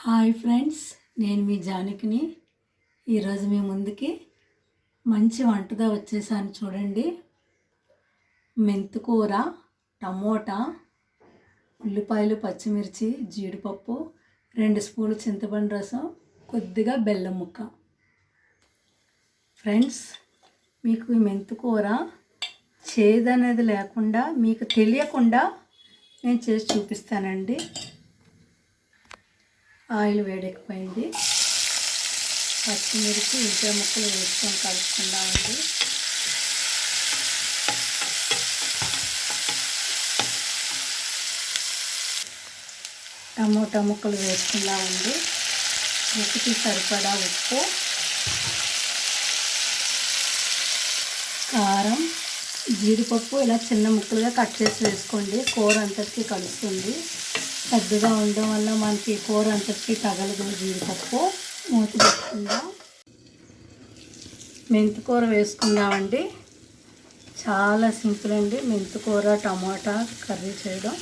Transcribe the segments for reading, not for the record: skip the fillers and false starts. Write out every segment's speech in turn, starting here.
Hi friends, నేను మీ జానకిని. ఈరోజు మీ ముందుకి మంచి వంటగా వచ్చేసాను. చూడండి, మెంతికూర, టమోటా, ఉల్లిపాయలు, పచ్చిమిర్చి, జీడిపప్పు, 2 స్పూన్లు చింతపండు రసం, కొద్దిగా బెల్లం ముక్క. ఫ్రెండ్స్, మీకు ఈ మెంతికూర చేదనేది లేకుండా మీకు తెలియకుండా నేను చేసి చూపిస్తానండి. ఆయిల్ వేడెక్కిపోయింది. పచ్చిమిర్చి, ఉల్లిపాయ ముక్కలు వేసుకొని కలుపుకుందామండి. టమోటా ముక్కలు వేసుకుందామండి. రుచికి సరిపడా ఉప్పు, కారం, జీడిపప్పు ఇలా చిన్న ముక్కలుగా కట్ చేసి వేసుకోండి. కూర అంతటికి కలుస్తుంది. పెద్దగా ఉండడం వల్ల మనకి కూర అంతటికి తగలదు జీడిపప్పు. మూత పెట్టుకుందాం. మెంతికూర వేసుకుందామండి. చాలా సింపుల్ అండి మెంతికూర టమాటా కర్రీ చేయడం.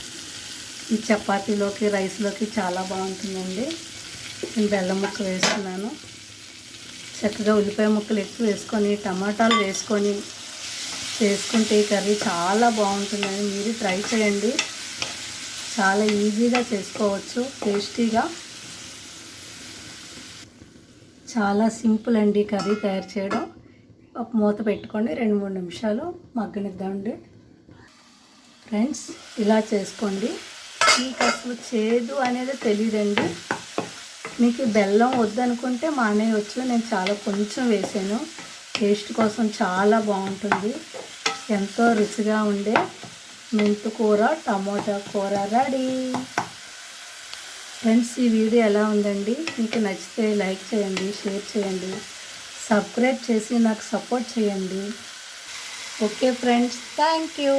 ఈ చపాతీలోకి, రైస్లోకి చాలా బాగుంటుందండి. నేను బెల్లం ముక్క వేసుకున్నాను. చక్కగా ఉల్లిపాయ ముక్కలు ఎక్కువ వేసుకొని, టమాటాలు వేసుకొని చేసుకుంటే ఈ కర్రీ చాలా బాగుంటుందండి. మీరు ట్రై చేయండి. చాలా ఈజీగా చేసుకోవచ్చు, టేస్టీగా. చాలా సింపుల్ అండి కర్రీ తయారు చేయడం. ఒక మూత పెట్టుకోండి, 2-3 నిమిషాలు మగ్గనిద్దామండి. ఫ్రెండ్స్, ఇలా చేసుకోండి. మీకు అసలు చేదు అనేది తెలియదండి. మీకు బెల్లం వద్దనుకుంటే మానేయవచ్చు. నేను చాలా కొంచెం వేసాను. టేస్ట్ కోసం చాలా బాగుంటుంది. ఎంతో రుచిగా ఉండే మెంతికూర టమోటా కూర రెడీ. ఫ్రెండ్స్, ఈ వీడియో ఎలా ఉందండి? మీకు నచ్చితే లైక్ చేయండి, షేర్ చేయండి, సబ్స్క్రైబ్ చేసి నాకు సపోర్ట్ చేయండి. Okay friends, thank you.